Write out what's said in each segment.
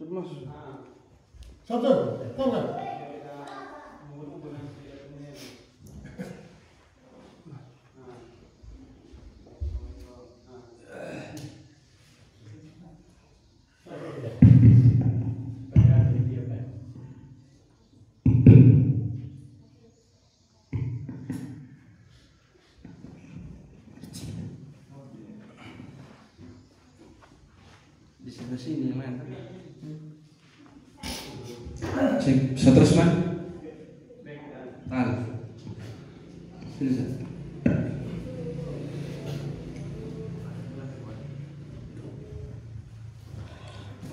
Satu, tahu nggak? Di sebelah sini yang mana? Saya terus man. Tal. Sini Ustaz.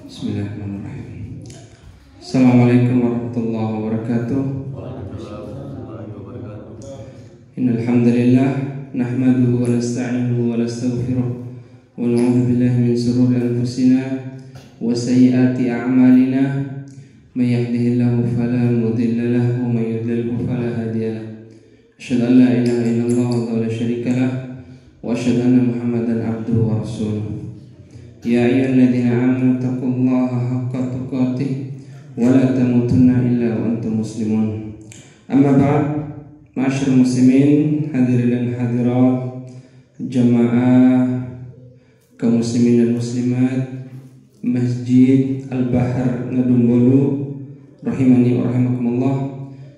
Bismillahirrahmanirrahim. Assalamualaikum warahmatullahi wabarakatuh. Innal hamdalillah nahmaduhu wa nasta'inuhu wa nastaghfiruh wa na'udzu billahi min shururi anfusina wa sayyiati a'malina may yahdihillahu fala mudilla lahu wa may yudlilhu fala hadiya lahu. Asyhadu an la ilaha illallah wa la syarika lah wa asyhadu anna Muhammadan abduhu wa rasuluh. Ya ayyuhalladzina amanu taqullaha haqqa tuqatih wa la tamutunna illa wa antum muslimun. Amma ba'd, ma'asyiral muslimin, hadirin dan hadirat, jamaah kaum muslimin dan muslimat Masjid Al-Bahar Ngadumbulu rahimani wa rahimakumullah.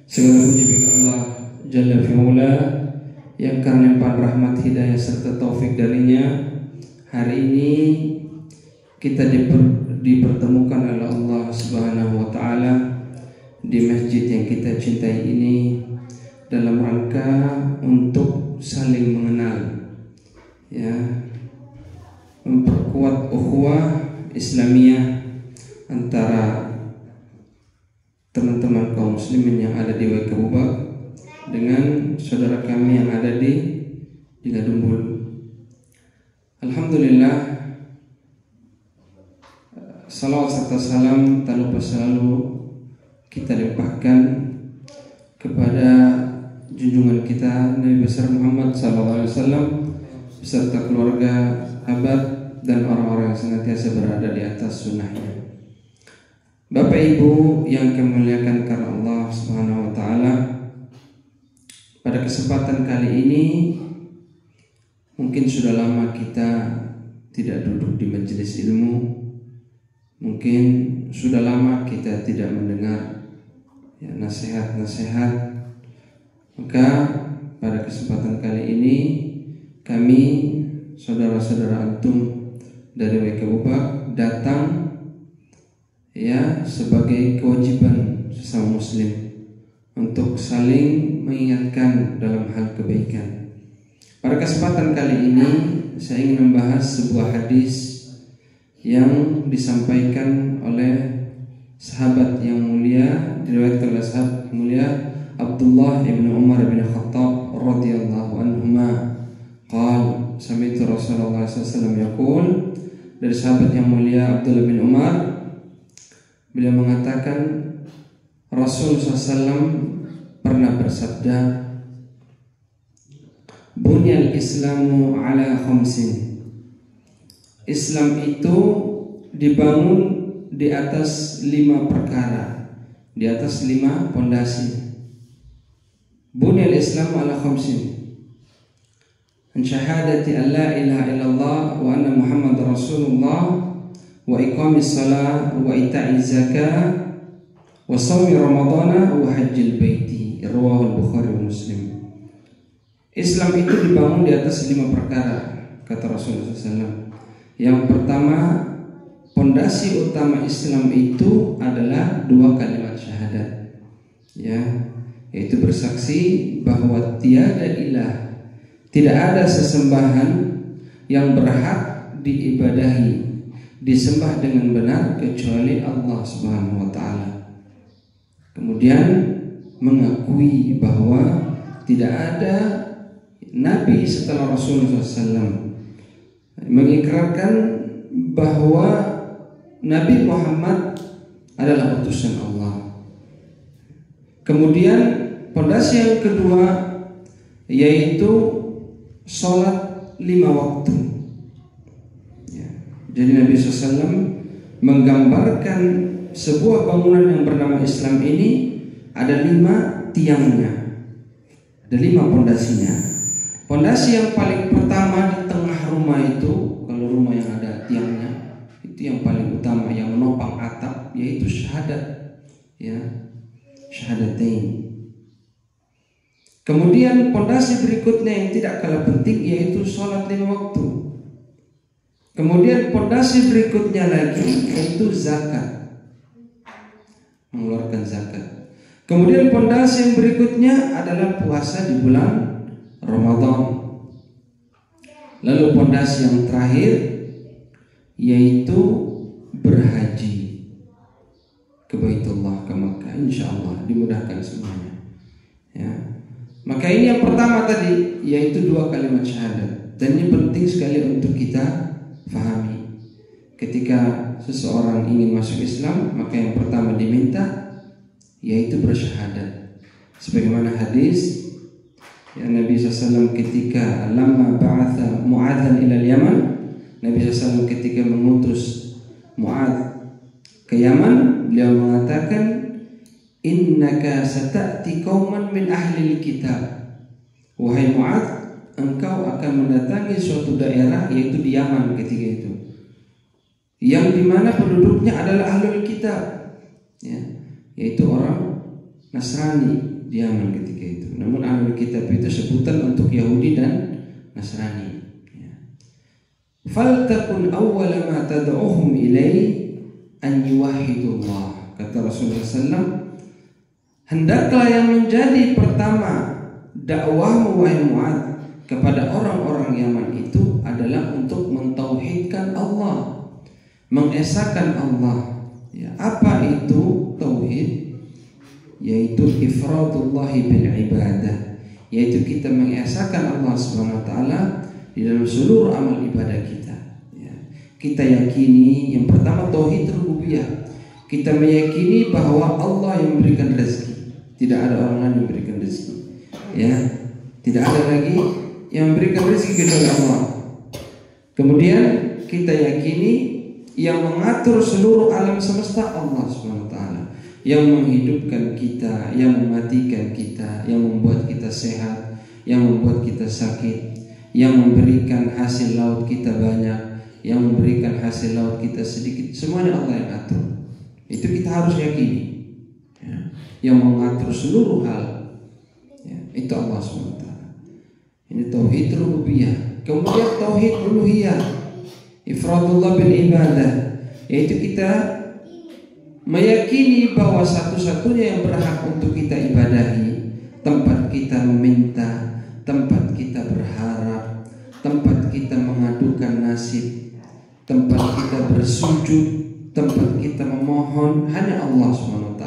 Segala puji bagi Allah Jalla fi'ula yang karena rahmat, hidayah serta taufik darinya hari ini kita dipertemukan oleh Allah Subhanahu wa taala di masjid yang kita cintai ini dalam rangka untuk saling mengenal, ya, memperkuat ukhuwah Islamiyah antara teman-teman kaum muslimin yang ada di Waikabubak dengan saudara kami yang ada di Ngadumbulu. Alhamdulillah, salawat serta salam tak lupa selalu kita limpahkan kepada junjungan kita Nabi besar Muhammad SAW beserta keluarga, sahabat dan orang-orang yang senantiasa berada di atas sunnahnya. Bapak Ibu yang kami muliakan karena Allah Subhanahu wa taala, pada kesempatan kali ini mungkin sudah lama kita tidak duduk di majelis ilmu. Mungkin sudah lama kita tidak mendengar, ya, nasihat-nasihat. Maka pada kesempatan kali ini kami, saudara-saudara antum dari Waikabubak, datang, ya, sebagai kewajiban sesama muslim untuk saling mengingatkan dalam hal kebaikan. Pada kesempatan kali ini saya ingin membahas sebuah hadis yang disampaikan oleh sahabat yang mulia, diriwayatkan oleh sahabat mulia Abdullah ibn Umar bin Khattab radhiyallahu anhuma. Qal sami'tu Rasulullah sallallahu alaihi wasallam, dari sahabat yang mulia Abdullah bin Umar, beliau mengatakan Rasul SAW pernah bersabda, Bunyal Islamu ala khamsin. Islam itu dibangun di atas 5 perkara, di atas 5 pondasi. Bunyal Islam ala khamsin. An syahadati an la ilaha illallah wa anna Muhammad Rasulullah wa iqamis salat wa ita'iz zakah wa shaumi ramadhana wa hajjil baiti. Rawahu al-Bukhari wa Muslim. Islam itu dibangun di atas 5 perkara, kata Rasulullah SAW. Yang pertama, pondasi utama Islam itu adalah 2 kalimat syahadat, ya, yaitu bersaksi bahwa tiada ilah, tidak ada sesembahan yang berhak diibadahi, disembah dengan benar kecuali Allah Subhanahu wa taala. Kemudian mengakui bahwa tidak ada nabi setelah Rasulullah SAW, mengikrarkan bahwa Nabi Muhammad adalah utusan Allah. Kemudian pondasi yang kedua yaitu sholat 5 waktu, ya. Jadi Nabi SAW menggambarkan sebuah bangunan yang bernama Islam ini ada 5 tiangnya, ada 5 pondasinya. Pondasi yang paling pertama di tengah rumah itu, kalau rumah yang ada tiangnya, itu yang paling utama yang menopang atap, yaitu syahadat, ya, syahadatain. Kemudian pondasi berikutnya yang tidak kalah penting yaitu sholat 5 waktu. Kemudian pondasi berikutnya lagi yaitu zakat, mengeluarkan zakat. Kemudian pondasi yang berikutnya adalah puasa di bulan Ramadan. Lalu pondasi yang terakhir yaitu berhaji ke Baitullah, ke Makkah. Insyaallah dimudahkan semuanya, ya. Maka ini yang pertama tadi yaitu 2 kalimat syahadat. Dan ini penting sekali untuk kita fahami. Ketika seseorang ingin masuk Islam, maka yang pertama diminta yaitu bersyahadat. Sebagaimana hadis ya, Nabi SAW ketika lamma ba'atha Mu'adzan ila Yaman, Nabi SAW ketika mengutus Mu'adz ke Yaman, beliau mengatakan, innaka sata'ti qauman min ahli kitab. Wahai Mu'adz, engkau akan mendatangi suatu daerah yaitu di Yaman ketika itu, yang dimana penduduknya adalah ahlul kitab, ya, yaitu orang Nasrani di Yaman ketika itu. Namun ahlul kitab itu sebutan untuk Yahudi dan Nasrani, ya. Faltakun awwala ma tad'uhum ilai an yuwahhidullah. Kata Rasulullah SAW, hendaklah yang menjadi pertama dakwahmu wahai Mu'adz kepada orang-orang Yaman itu adalah untuk mentauhidkan Allah, mengesahkan Allah, ya. Apa itu tauhid? Yaitu ifradullahi bil ibadah, yaitu kita mengesahkan Allah Subhanahu wa taala di dalam seluruh amal ibadah kita, ya. Kita yakini yang pertama tauhid rububiyah. Kita meyakini bahwa Allah yang memberikan rezeki, tidak ada orang lain yang memberikan rezeki, ya. Tidak ada lagi yang memberikan rezeki kecuali Allah. Kemudian kita yakini yang mengatur seluruh alam semesta Allah Subhanahu wa taala, yang menghidupkan kita, yang mematikan kita, yang membuat kita sehat, yang membuat kita sakit, yang memberikan hasil laut kita banyak, yang memberikan hasil laut kita sedikit, semuanya Allah yang atur. Itu kita harus yakini, ya. Yang mengatur seluruh hal, ya, itu Allah SWT. Ini tauhid rububiyah. Kemudian tauhid uluhiyah, ifradullah bil ibadah, yaitu kita meyakini bahwa satu-satunya yang berhak untuk kita ibadahi, tempat kita meminta, tempat kita berharap, tempat kita mengadukan nasib, tempat kita bersujud, tempat kita memohon, hanya Allah SWT.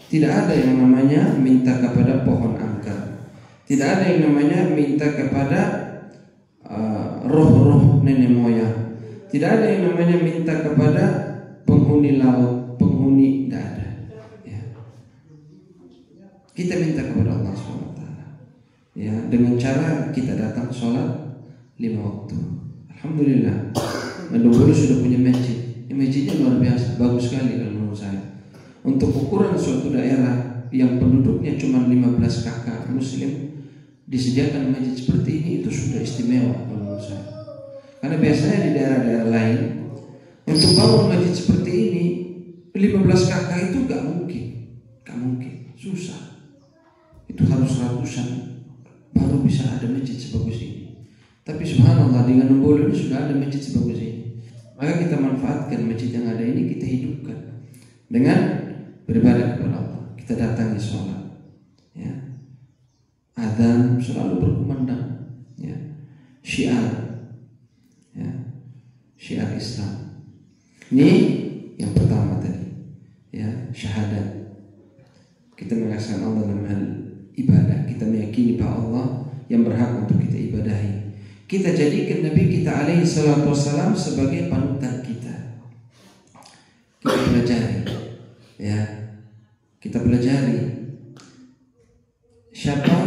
Tidak ada yang namanya minta kepada pohon angker, tidak ada yang namanya minta kepada roh-roh nenek moyang, tidak ada yang namanya minta kepada penghuni laut, penghuni, tidak ada, ya. Kita minta kepada Allah SWT, ya, dengan cara kita datang sholat 5 waktu. Alhamdulillah, Madura sudah punya masjid. Masjidnya luar biasa, bagus sekali kalau menurut saya. Untuk ukuran suatu daerah yang penduduknya cuma 15 kakak muslim, disediakan masjid seperti ini, itu sudah istimewa menurut saya. Karena biasanya di daerah-daerah lain untuk bangun masjid seperti ini 15 kakak itu gak mungkin, susah. Itu harus ratusan baru bisa ada masjid sebagus ini. Tapi subhanallah, dengan Nembolo ini sudah ada masjid sebagus ini. Maka kita manfaatkan masjid yang ada ini, kita hidupkan dengan beribadah kepada Allah. Kita datangi sholat, ya. Adzan selalu berkumandang, ya. Syiar, ya. Syiar Islam. Ini yang pertama tadi, ya, syahadat. Kita mengesahkan Allah dalam hal ibadah. Kita meyakini bahwa Allah yang berhak untuk kita ibadahi. Kita jadikan Nabi kita alaihi salatu wassalam sebagai panutan kita. Kita pelajari, ya. Kita pelajari siapa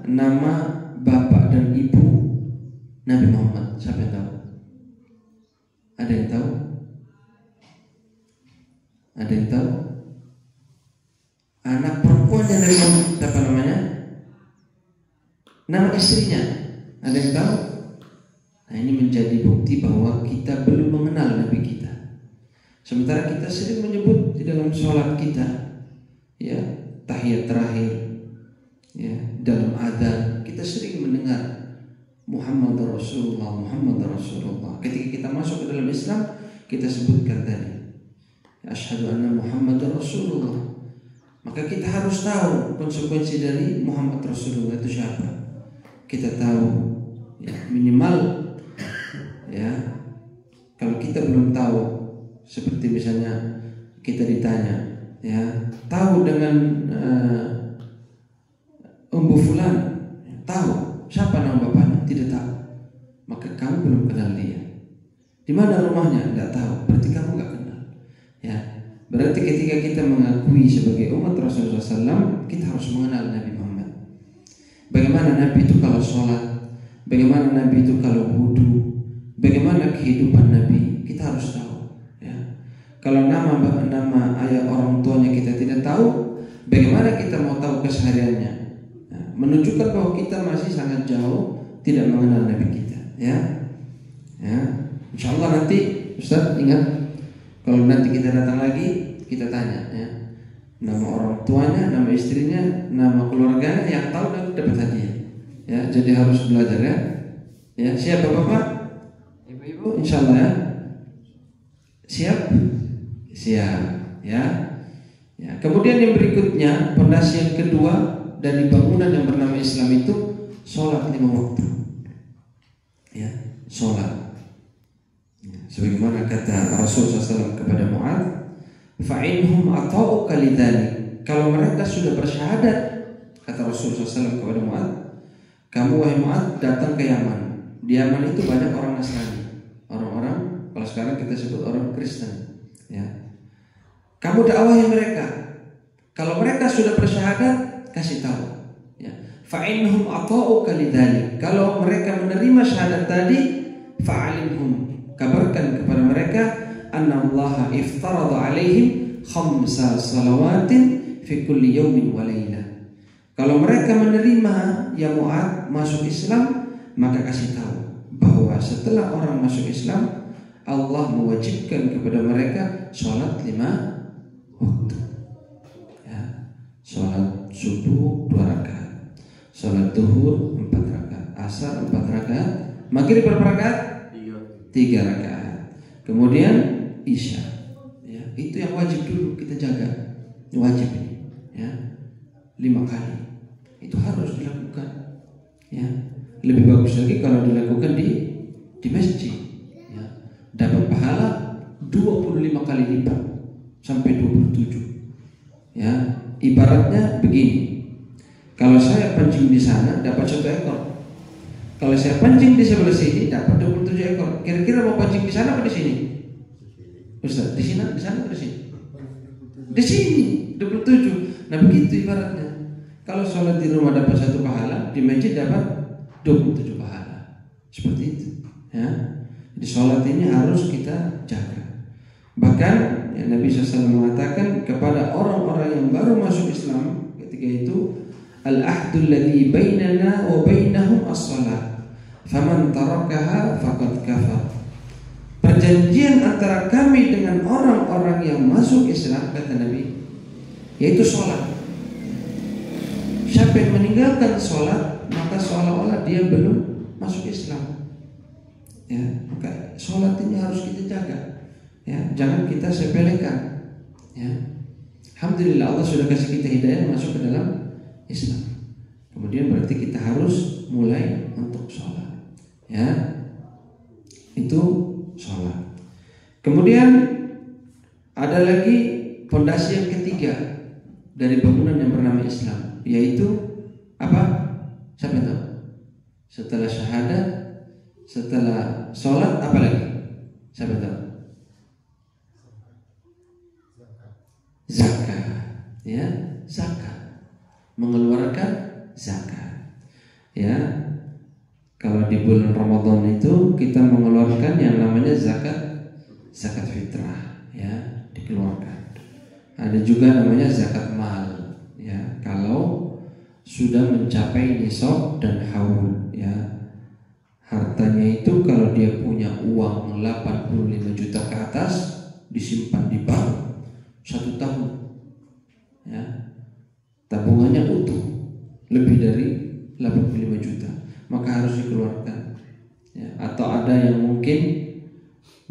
nama bapak dan ibu Nabi Muhammad. Siapa yang tahu? Ada yang tahu? Ada yang tahu? Anak perempuannya Nabi Muhammad siapa namanya? Nama istrinya. Ada yang tahu? Nah, ini menjadi bukti bahwa kita belum mengenal Nabi kita. Sementara kita sering menyebut di dalam sholat kita, ya, tahiyat terakhir, ya, dalam adzan kita sering mendengar Muhammad Rasulullah, Muhammad Rasulullah. Ketika kita masuk ke dalam Islam, kita sebutkan tadi, asyhadu anna Muhammad Rasulullah. Maka kita harus tahu konsekuensi dari Muhammad Rasulullah itu siapa. Kita tahu, ya, minimal, ya, kalau kita belum tahu, seperti misalnya kita ditanya, ya, tahu dengan Umbu Fulan, ya, tahu siapa nama bapaknya? Tidak tahu. Maka kamu belum kenal dia. Di mana rumahnya? Tidak tahu. Berarti kamu nggak kenal. Ya, berarti ketika kita mengakui sebagai umat Rasulullah SAW, kita harus mengenal Nabi Muhammad. Bagaimana Nabi itu kalau sholat, bagaimana Nabi itu kalau wudu, bagaimana kehidupan Nabi, kita harus tahu. Ya. Kalau nama ayah orang tuanya kita tidak tahu, bagaimana kita mau tahu kesehariannya? Ya. Menunjukkan bahwa kita masih sangat jauh tidak mengenal Nabi kita. Ya, ya. Insya Allah nanti Ustaz ingat, kalau nanti kita datang lagi, kita tanya, ya, nama orang tuanya, nama istrinya, nama keluarganya, yang tahu dan dapat hadiah. Ya, jadi harus belajar, ya. Ya, siap Bapak-bapak? Ibu-ibu, insya Allah, ya. Siap? Siap, ya. Ya. Kemudian yang berikutnya, pondasi yang kedua dari bangunan yang bernama Islam itu sholat 5 waktu. Ya, sholat. Ya. Sebagaimana kata Rasulullah SAW kepada Mu'adz, fa'inhum ata'uka lidzalik. Kalau mereka sudah bersyahadat, kata Rasulullah SAW kepada Mu'adz, kamu wahai Mu'adz datang ke Yaman. Di Yaman itu banyak orang Nasrani, orang-orang, kalau sekarang kita sebut orang Kristen. Ya, kamu dakwahi mereka. Kalau mereka sudah bersyahadat, kasih tahu. Ya, fa'inhum ata'uka lidzalik. Kalau mereka menerima syahadat tadi, fa'alimhum, kabarkan kepada mereka, anna Allah iftarada alaihim 5 salawatin fi kulli yawmin wa laylah. Kalau mereka menerima, ya Mu'adz, masuk Islam, maka kasih tahu bahwa setelah orang masuk Islam, Allah mewajibkan kepada mereka sholat 5 waktu. Ya, sholat subuh 2 rakaat, sholat zuhur 4 rakaat, asar 4 rakaat, maghrib berapa rakaat? 3 rakaat. Kemudian isya. Ya, itu yang wajib dulu kita jaga. Wajib ini, ya, 5 kali. Itu harus dilakukan. Ya, lebih bagus lagi kalau dilakukan di masjid. Ya, dapat pahala 25 kali lipat sampai 27. Ya, ibaratnya begini. Kalau saya pancing di sana dapat 1 ekor. Kalau saya pancing di sebelah sini dapat 27 ekor. Kira-kira mau pancing di sana atau di sini? Ustaz, di sini, di sana atau di sini? Di sini 27. Nah begitu ibaratnya. Kalau sholat di rumah dapat 1 pahala, di masjid dapat 27 pahala. Seperti itu. Ya. Jadi sholat ini harus kita jaga. Bahkan ya, Nabi SAW mengatakan kepada orang-orang yang baru masuk Islam ketika itu, al-ahdul ladzi bainana wa bainahum as-shalah, faman tarakaha faqad kafar. Perjanjian antara kami dengan orang-orang yang masuk Islam, kata Nabi, yaitu sholat. Siapa yang meninggalkan sholat, maka seolah-olah dia belum masuk Islam. Ya, maka sholat ini harus kita jaga. Ya, jangan kita sepelekan. Ya, alhamdulillah Allah sudah kasih kita hidayah masuk ke dalam Islam. Kemudian berarti kita harus mulai untuk sholat. Ya, itu sholat. Kemudian ada lagi pondasi yang ketiga dari bangunan yang bernama Islam, yaitu apa? Siapa tahu? Setelah syahadat, setelah sholat, apa lagi? Siapa tahu? Zakat. Ya, zakat. Mengeluarkan zakat. Ya, kalau di bulan Ramadan itu kita mengeluarkan yang namanya zakat fitrah, ya, dikeluarkan. Ada juga namanya zakat mal, ya. Kalau sudah mencapai nisab dan haul, ya. Hartanya itu kalau dia punya uang 85 juta ke atas, disimpan di bank 1 tahun, ya. Tabungannya utuh lebih dari 85 juta, maka harus dikeluarkan, ya. Atau ada yang mungkin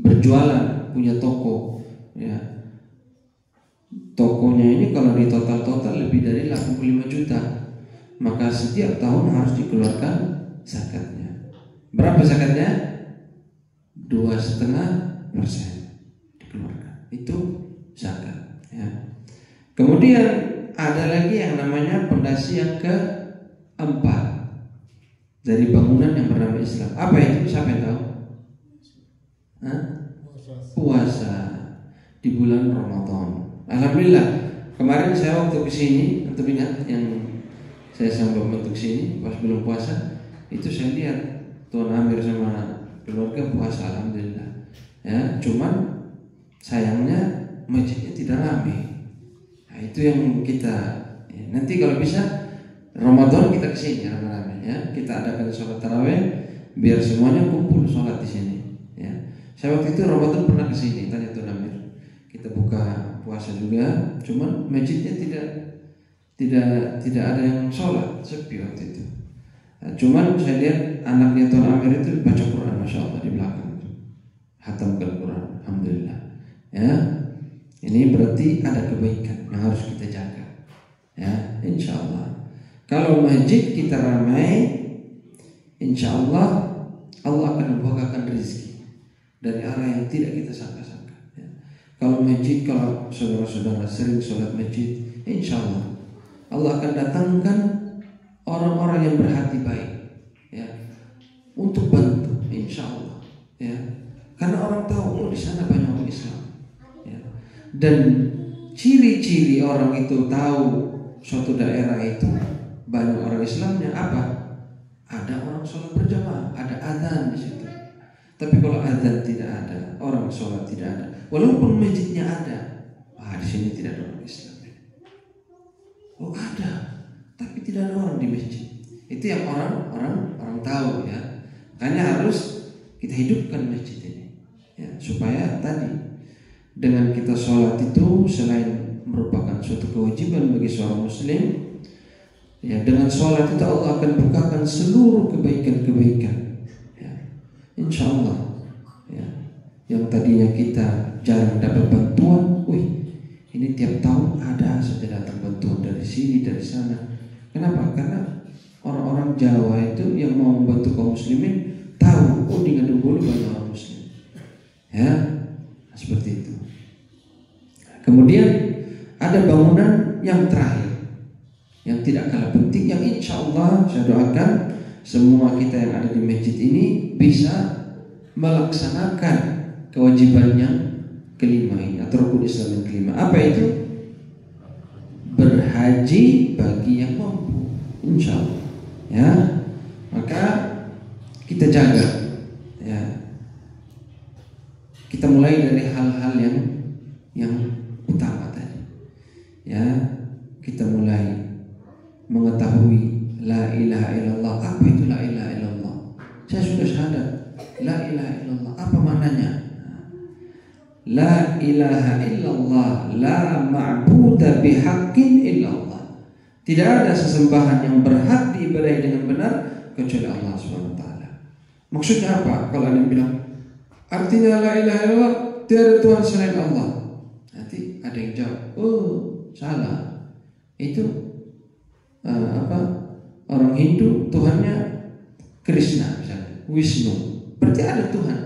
berjualan, punya toko, ya. Tokonya ini kalau di total lebih dari 85 juta, maka setiap tahun harus dikeluarkan zakatnya. Berapa zakatnya? 2,5% dikeluarkan. Itu zakat, ya. Kemudian ada lagi yang namanya pondasi yang keempat dari bangunan yang bernama Islam. Apa itu? Siapa yang tahu? Puasa di bulan Ramadan. Alhamdulillah, kemarin saya waktu kesini, untuk ingat yang saya sampai untuk kesini pas belum puasa, itu saya lihat Tuan Amir sama keluarga puasa, alhamdulillah. Ya, cuman sayangnya masjidnya tidak ramai. Nah, itu yang kita, ya, nanti kalau bisa Ramadan kita kesini rame-rame, ya. Kita adakan sholat tarawih biar semuanya kumpul sholat di sini, ya. Saya waktu itu Ramadan pernah kesini, tanya Tuan Amir. Kita buka puasa juga, cuman masjidnya tidak ada yang sholat, sepi waktu itu. Nah, cuman saya lihat anaknya Tuan Amir itu baca Quran, masya Allah, di belakang, hatamkan Quran, alhamdulillah. Ya, ini berarti ada kebaikan yang harus kita jaga. Ya, insya Allah. Kalau masjid kita ramai, insya Allah Allah akan membukakan rezeki dari arah yang tidak kita sangka-sangka. Ya. Kalau masjid, kalau saudara-saudara sering sholat masjid, insya Allah akan datangkan orang-orang yang berhati baik, ya, untuk bantu, insya Allah, ya. Karena orang tahu, oh, di sana banyak orang Islam, ya. Dan ciri-ciri orang itu tahu suatu daerah itu banyak orang Islamnya apa? Ada orang sholat berjamaah, ada adzan di situ. Tapi kalau adzan tidak ada, orang sholat tidak ada, walaupun masjidnya ada, di sini tidak ada orang Islam. Oh, ada, tapi tidak ada orang di masjid. Itu yang orang tahu, ya. Makanya harus kita hidupkan masjid ini, ya, supaya tadi dengan kita sholat itu selain merupakan suatu kewajiban bagi seorang muslim, ya, dengan sholat itu Allah akan bukakan seluruh kebaikan-kebaikan, ya, insya Allah, ya. Yang tadinya kita jarang dapat bantuan, ini tiap tahun ada saja datang bantuan dari sini dari sana. Kenapa? Karena orang-orang Jawa itu yang mau membantu kaum muslimin tahu, oh, di Ngadembulu banyak orang muslim, ya, seperti itu. Kemudian ada bangunan yang terakhir yang tidak kalah penting, yang insya Allah saya doakan semua kita yang ada di masjid ini bisa melaksanakan kewajiban yang kelima ini, atau rukun Islam yang kelima. Apa itu? Berhaji bagi yang mampu, insya Allah, ya. Maka kita jaga, ya. Kita mulai dari hal-hal yang utama tadi, ya. Kita mulai mengetahui la ilaha illallah. Apa itu la ilaha illallah? Saya sudah syahadat la ilaha illallah. Apa maknanya? La ilaha illallah, la ma'buda bihaqqin illallah. Tidak ada sesembahan yang berhak diibadahi dengan benar kecuali Allah SWT. Maksudnya apa? Kalau ada yang bilang artinya la ilaha illallah, tiada Tuhan selain Allah. Nanti ada yang jawab, oh, salah. Itu orang Hindu Tuhannya Krishna misalnya, Wisnu. Berarti ada Tuhan.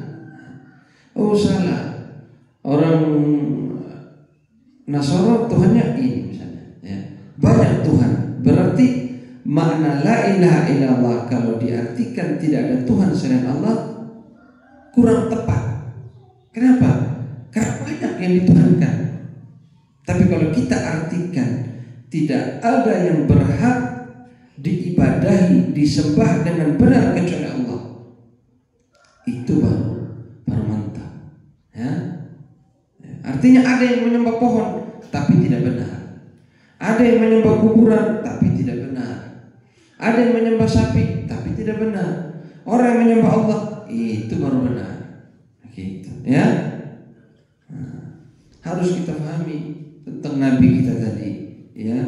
Oh, salah. Orang Nasara Tuhannya ini misalnya, ya. Banyak Tuhan. Berarti makna la ilaha illallah kalau diartikan tidak ada Tuhan selain Allah kurang tepat. Kenapa? Karena banyak yang dituhankan. Tapi kalau kita artikan tidak ada yang berhak diibadahi, disembah dengan benar kecuali Allah, itu baru mantap, ya. Artinya ada yang menyembah pohon, tapi tidak benar. Ada yang menyembah kuburan tapi tidak benar. Ada yang menyembah sapi tapi tidak benar. Orang yang menyembah Allah itu baru benar. Gitu, ya. Harus kita pahami tentang Nabi kita tadi, ya.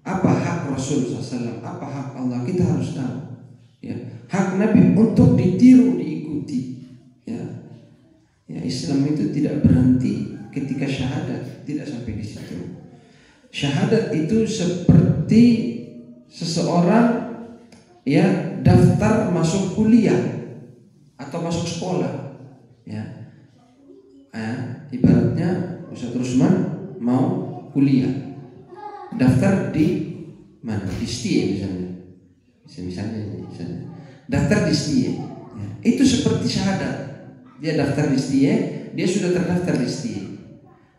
Apa hak Rasul SAW, apa hak Allah, kita harus tahu, ya. Hak Nabi untuk ditiru, diikuti, ya. Ya, Islam itu tidak berhenti ketika syahadat, tidak sampai di situ. Syahadat itu seperti seseorang, ya, daftar masuk kuliah atau masuk sekolah, ya. Ibaratnya Ustaz Rusman mau kuliah, daftar di mana? Di STIE misalnya. Daftar di STIE, ya. Itu seperti syahadat. Dia daftar di STIE, dia sudah terdaftar di STIE.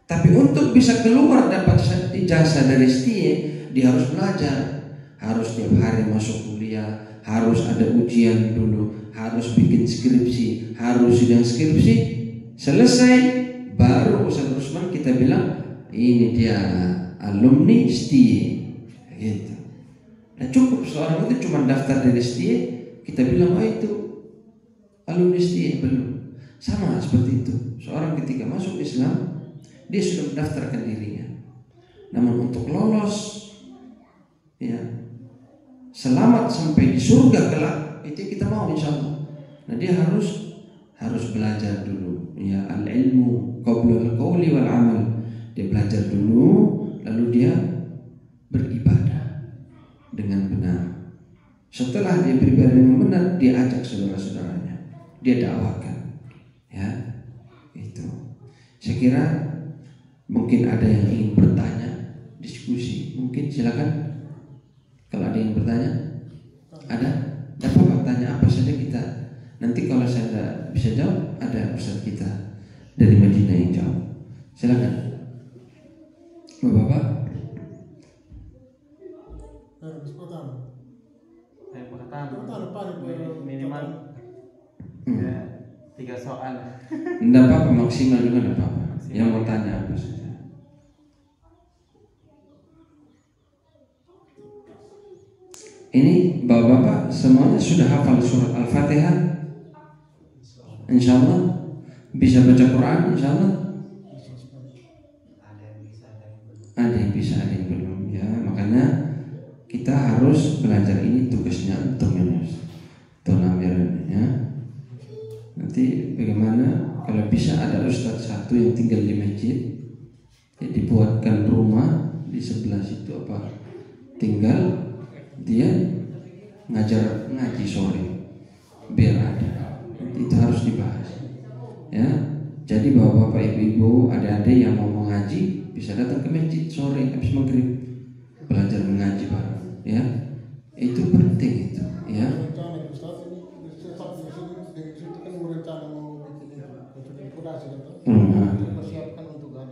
Tapi untuk bisa keluar dapat ijazah dari STIE, dia harus belajar, harus tiap hari masuk kuliah, harus ada ujian dulu, harus bikin skripsi, harus sidang skripsi. Selesai, baru Ustaz Rusman kita bilang ini dia alumni STIE, gitu. Nah, cukup seorang itu cuma daftar dari STIE, kita bilang oh itu alumni STIE, belum. Sama seperti itu. Seorang ketika masuk Islam, dia sudah mendaftarkan dirinya. Namun untuk lolos, ya, selamat sampai di surga kelak, itu kita mau insya Allah. Nah, dia harus belajar dulu, ya, al-ilmu qabla al-qawli wal amal. Dia belajar dulu, lalu dia beribadah dengan benar. Setelah dia beribadah dengan benar, dia ajak saudara-saudaranya, dia dakwakan, ya. Itu. Saya kira mungkin ada yang ingin bertanya, diskusi, mungkin silakan. Kalau ada yang bertanya, ada? Dapat bertanya apa saja kita. Nanti kalau saya tidak bisa jawab, ada ustaz kita dari Madinah yang jawab. Silakan, Bapak. Minimal 3 soal. Tidak apa-apa, maksimal juga tidak apa-apa. Yang mau tanya apa saja. Ini bapak-bapak semuanya sudah hafal surat Al-Fatihah? Insya Allah bisa baca Quran, insya Allah. Ada yang bisa, ada yang belum, ya. Makanya kita harus belajar, ini tugasnya untuk Amir, ya. Nanti bagaimana kalau bisa ada ustadz satu yang tinggal di masjid, ya, dibuatkan rumah di sebelah situ apa, tinggal dia ngaji sore, biar ada. Itu harus dibahas, ya. Jadi bapak-bapak, ibu-ibu, adik-adik yang mau mengaji bisa datang ke masjid sore habis maghrib, belajar mengaji bareng, ya. Itu penting itu, ya.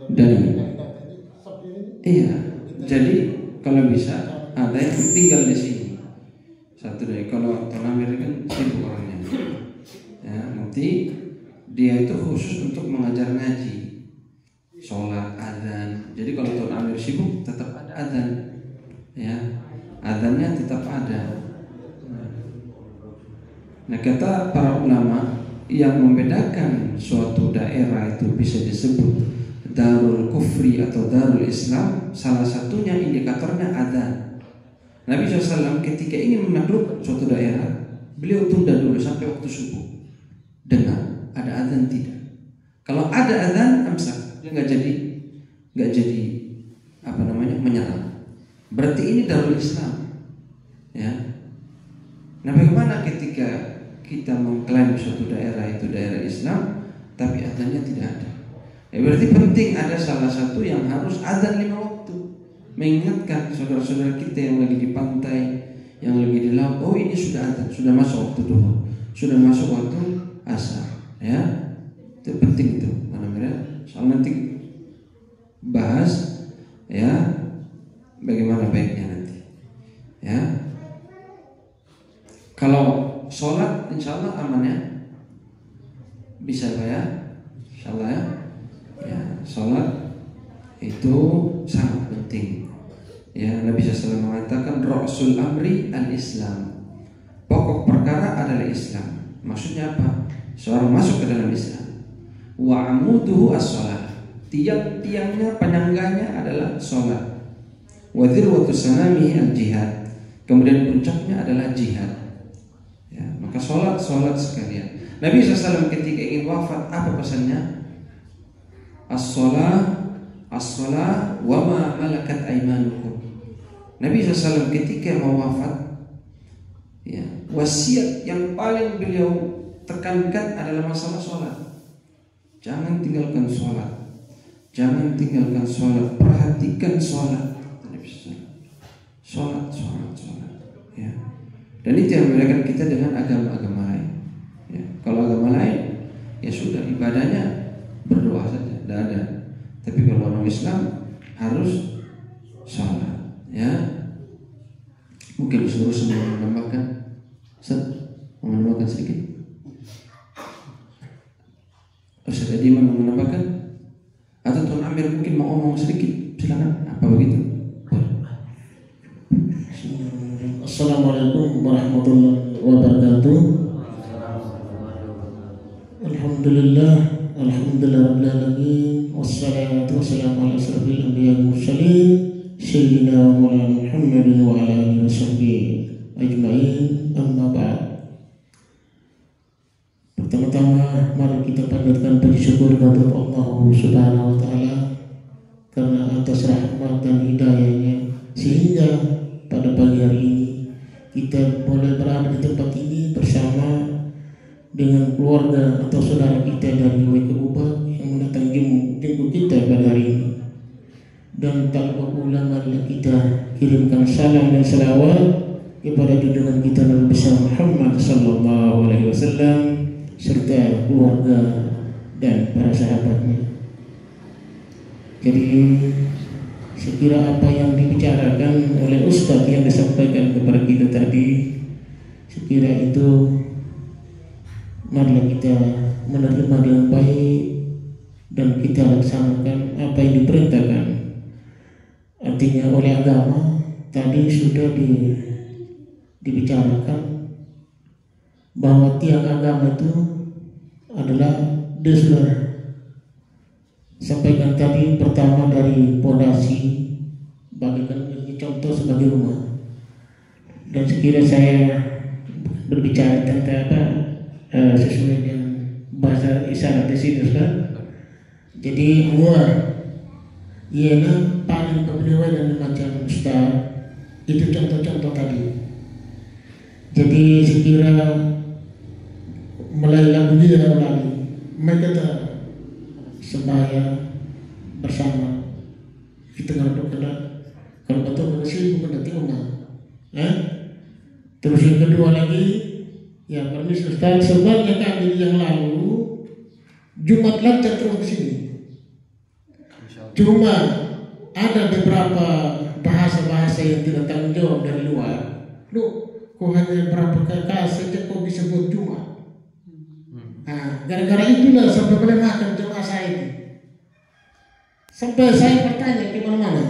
Dan iya, jadi kalau bisa ada yang tinggal di sini satu deh. Kalau Tuan Amir kan sibuk orangnya, ya, nanti dia itu khusus untuk mengajar ngaji, sholat, azan. Jadi kalau Tuan Amir sibuk tetap ada azan, ya, azannya tetap ada. Nah, kata para ulama, yang membedakan suatu daerah itu bisa disebut Darul Kufri atau Darul Islam, salah satunya indikatornya adzan. Nabi SAW ketika ingin menaklukkan suatu daerah, beliau tunda dulu sampai waktu subuh. Dengar ada adzan tidak? Kalau ada adzan, amsak, dia nggak jadi menyerang. Berarti ini Darul Islam, ya. Nah, bagaimana ketika kita mengklaim suatu daerah itu daerah Islam, tapi adzannya tidak ada? Ya, berarti penting ada salah satu yang harus adzan 5 waktu, mengingatkan saudara-saudara kita yang lagi di pantai, yang lagi di laut. Oh, ini sudah adzan, sudah masuk waktu duhur, sudah masuk waktu asar, ya. Itu penting itu, karena soal nanti bahas, ya, bagaimana baiknya nanti, ya. Kalau sholat insya Allah aman, ya, bisa ya, insya Allah, ya. Ya, sholat itu itu sangat penting. Ya, Nabi SAW mengatakan Rasul amri al-Islam. Pokok perkara adalah Islam. Maksudnya apa? Seorang masuk ke dalam Islam. Wa amuduhu as-shalah. Tiang-tiangnya, penyangganya adalah sholat. Wa dhirwatu sanamihi al-jihad. Kemudian puncaknya adalah jihad. Ya, maka sholat sekalian. Nabi SAW ketika ingin wafat, apa pesannya? As-shalah wa ma malakat aymanukum. Nabi SAW ketika mau wafat, ya, wasiat yang paling beliau tekankan adalah masalah sholat. Jangan tinggalkan sholat. Jangan tinggalkan sholat. Perhatikan sholat. Sholat. Ya. Dan itu yang membedakan kita dengan agama-agama lain. Ya. Kalau agama lain, ya sudah ibadahnya berdoa saja, tidak ada. Tapi kalau orang Islam harus sholat. Ya, mungkin suruh semua menambahkan. Mau menambahkan sedikit. Ustaz Adi mau menambahkan? Atau Tuan Amir mungkin mau ngomong sedikit? Silakan. Apa begitu? Assalamualaikum warahmatullahi wabarakatuh. Alhamdulillah rabbil alamin, wassalatu wassalamu ala asyrafil anbiya'i wal mursalin sayyidina wa maulana Muhammadin wa ala alihi washabbihi ajma'in, amma ba'd. Pertama-tama mari kita panjatkan puji syukur kepada Allah Subhanahu wa taala karena atas rahmat dan hidayahnya sehingga pada pagi hari ini kita boleh berada di tempat ini bersama dengan keluarga atau saudara kita dari Wekububa yang mendatang jenguk kita pada hari ini. Dan tak lupa pula marilah kita kirimkan salam dan salawat kepada junjungan kita Nabi besar Muhammad sallallahu alaihi wasallam serta keluarga dan para sahabatnya. Jadi sekira apa yang dibicarakan oleh Ustadz yang disampaikan kepada kita tadi, sekira itu marilah kita menerima dengan baik dan kita laksanakan apa yang diperintahkan. Artinya oleh agama tadi sudah dibicarakan bahwa tiang agama itu adalah dia sampaikan tadi, pertama dari pondasi, bagikan ini contoh sebagai rumah. Dan sekiranya saya berbicara tentang sesuai dengan bahasa isyarat di sini, Ustaz. Jadi ialah paling pegawai dan macam Ustaz itu contoh-contoh tadi. Jadi sekira mulai lagu dia lagi mereka sembahyang bersama kita kalau betul bersih bukan nanti rumah. Terus yang kedua lagi, ya permisi Ustaz, sebenarnya kami yang lalu Jumat lancar terus di sini. Cuma ada beberapa bahasa-bahasa yang tidak tanggung jawab dari luar. Kok hanya berapa kali saja kok bisa buat Jumat? Nah, gara-gara itulah sampai melemahkan jemaah saya ini. Sampai saya bertanya ke mana-mana.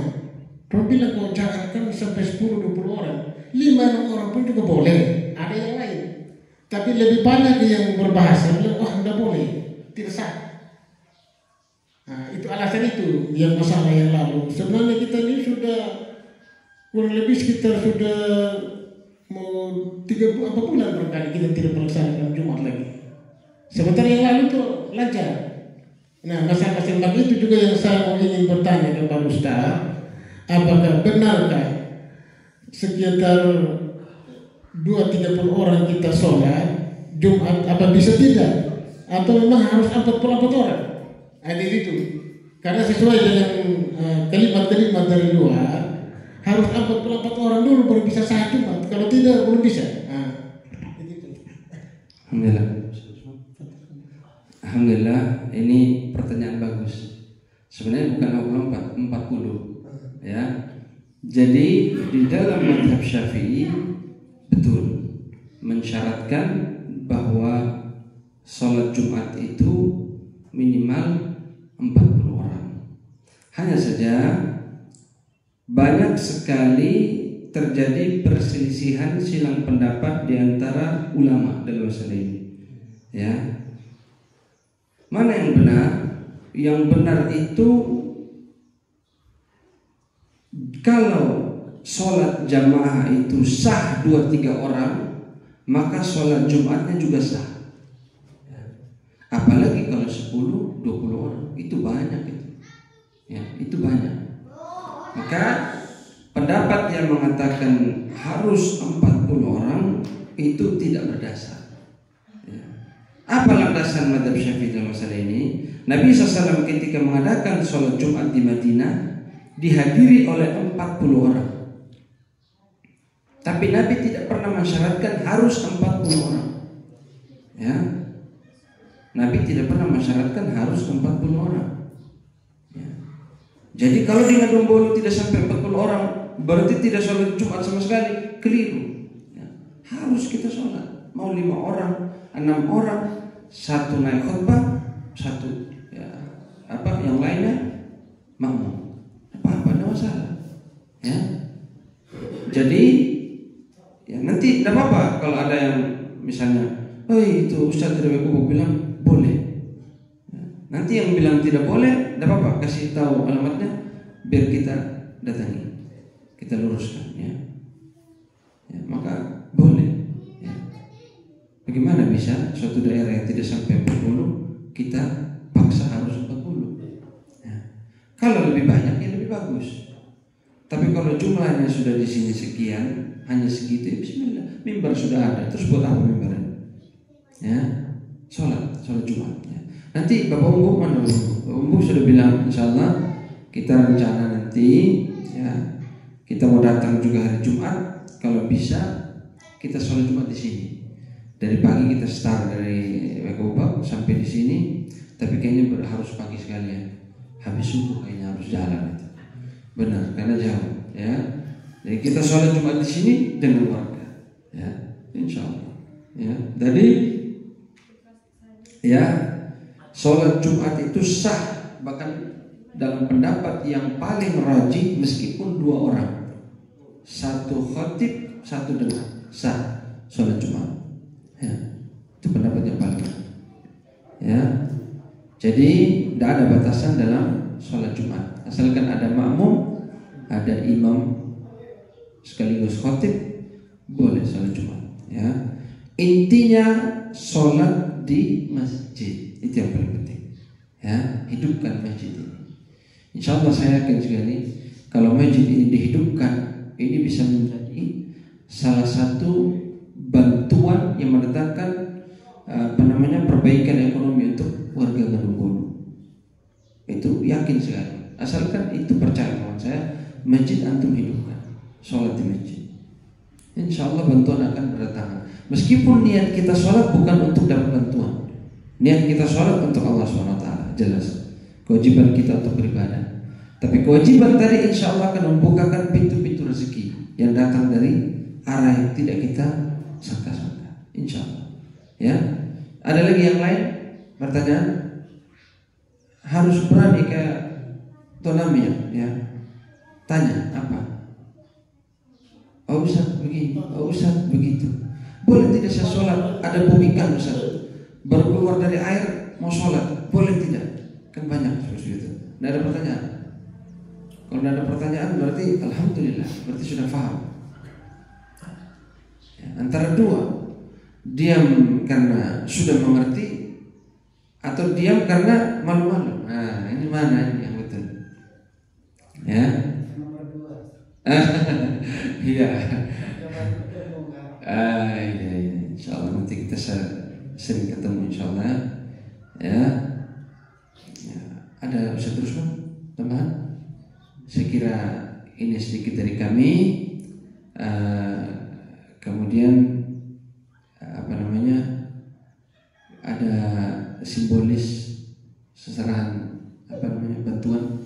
Kau bilang kau jangankan sampai 10-20 orang, 5-6 orang pun juga boleh. Ada yang lain. Tapi lebih banyak yang berbahasa bilang wah tidak boleh, tidak sah. Nah, itu alasan itu yang masalah yang lalu. Sebenarnya kita ini sudah kurang lebih sekitar sudah mau 30 bulan berkali kita tidak melaksanakan Jumat lagi. Sebentar yang lalu itu lancar. Nah, masalah-masalah itu juga yang saya ingin bertanya kepada Ustaz, apakah benarkah sekitar 2-30 orang kita sholat Jumat, apa bisa tidak? Atau memang harus 44 orang? Ada itu. Karena sesuai dengan kalimat-kalimat dari luar, harus 44 orang dulu baru bisa sah Jumat. Kalau tidak belum bisa. Alhamdulillah, ini pertanyaan bagus. Sebenarnya bukan 40 ya. Jadi di dalam mazhab Syafi'i betul mensyaratkan bahwa sholat Jumat itu minimal 40 orang. Hanya saja banyak sekali terjadi perselisihan silang pendapat di antara ulama dalam masalah ini. Ya. Mana yang benar? Yang benar itu kalau sholat jamaah itu sah 2-3 orang, maka sholat Jumatnya juga sah. Apalagi kalau 10-20 orang, itu banyak itu. Ya, itu banyak. Maka pendapat yang mengatakan harus 40 orang itu tidak berdasar. Ya. Apa landasan mazhab Syafi'i dalam masalah ini? Nabi SAW ketika mengadakan sholat Jumat di Madinah dihadiri oleh 40 orang. Tapi Nabi tidak pernah mensyaratkan harus 40 orang. Ya. Nabi tidak pernah mensyaratkan harus 40 orang. Ya. Jadi kalau di Ngadong tidak sampai 40 orang, berarti tidak sholat Jumat sama sekali. Keliru. Ya. Harus kita sholat. Mau 5 orang, 6 orang, satu naik khutbah, satu ya, yang lainnya makmum. Apa ada masalah? Ya. Jadi ya nanti tidak apa-apa kalau ada yang misalnya, oh itu Ustaz dari Kubu bilang boleh. Ya. Nanti yang bilang tidak boleh, tidak apa-apa, kasih tahu alamatnya biar kita datangi, kita luruskan. Ya, ya maka boleh. Ya. Bagaimana bisa suatu daerah yang tidak sampai 40 kita paksa harus 40? Ya. Kalau lebih banyak ya lebih bagus. Tapi kalau jumlahnya sudah di sini sekian, hanya segitu, ya bismillah. Mimbar sudah ada, terus buat apa mimbarnya? Ya, sholat Jumat. Ya. Nanti Bapak Umbu mana? Bapak Umbu sudah bilang, insya Allah kita rencana nanti, ya kita mau datang juga hari Jumat. Kalau bisa kita sholat Jumat di sini. Dari pagi kita start dari Bapak sampai di sini. Tapi kayaknya harus pagi sekali ya. Habis subuh kayaknya harus jalan itu. Benar, karena jauh. Ya. Jadi kita sholat Jumat di sini dengan warga. Ya, insya Allah. Ya, jadi ya sholat Jumat itu sah, bahkan dalam pendapat yang paling rajih meskipun 2 orang, satu khatib satu dengar, sah sholat Jumat. Ya, itu pendapat yang paling. Ya, jadi tidak ada batasan dalam sholat Jumat, asalkan ada makmum, ada imam sekaligus khatib, boleh sholat Jumat. Ya, intinya sholat di masjid itu yang paling penting. Ya, hidupkan masjid ini. Insya Allah saya yakin sekali kalau masjid ini dihidupkan, ini bisa menjadi salah satu bantuan yang mendatangkan perbaikan ekonomi untuk warga Ngadong. Itu yakin sekali. Asalkan itu percaya kawan saya, masjid antum hidupkan, sholat di masjid. Insya Allah bantuan akan berdatangan. Meskipun niat kita sholat bukan untuk dapat bantuan, niat kita sholat untuk Allah SWT, jelas. Kewajiban kita untuk beribadah. Tapi kewajiban tadi insya Allah akan membukakan pintu-pintu rezeki yang datang dari arah yang tidak kita sangka-sangka. Insya Allah. Ya. Ada lagi yang lain? Pertanyaan? Harus berani kayak Tonami ya. Tanya apa? Oh Ustaz begini, oh Ustaz begitu. Boleh tidak saya sholat? Ada bumikan Ustaz, baru keluar dari air mau sholat, boleh tidak? Kan banyak seperti itu. Tidak ada pertanyaan. Kalau tidak ada pertanyaan berarti alhamdulillah, berarti sudah paham. Ya, antara dua, diam karena sudah mengerti atau diam karena malu-malu. Nah, ini mana ini yang betul? Ya. Iya. Iya. Insya Allah nanti kita sering ketemu insya Allah. Ya. Ada bisa terus Bang? Teman? Saya kira ini sedikit dari kami. Kemudian ada simbolis seserahan bantuan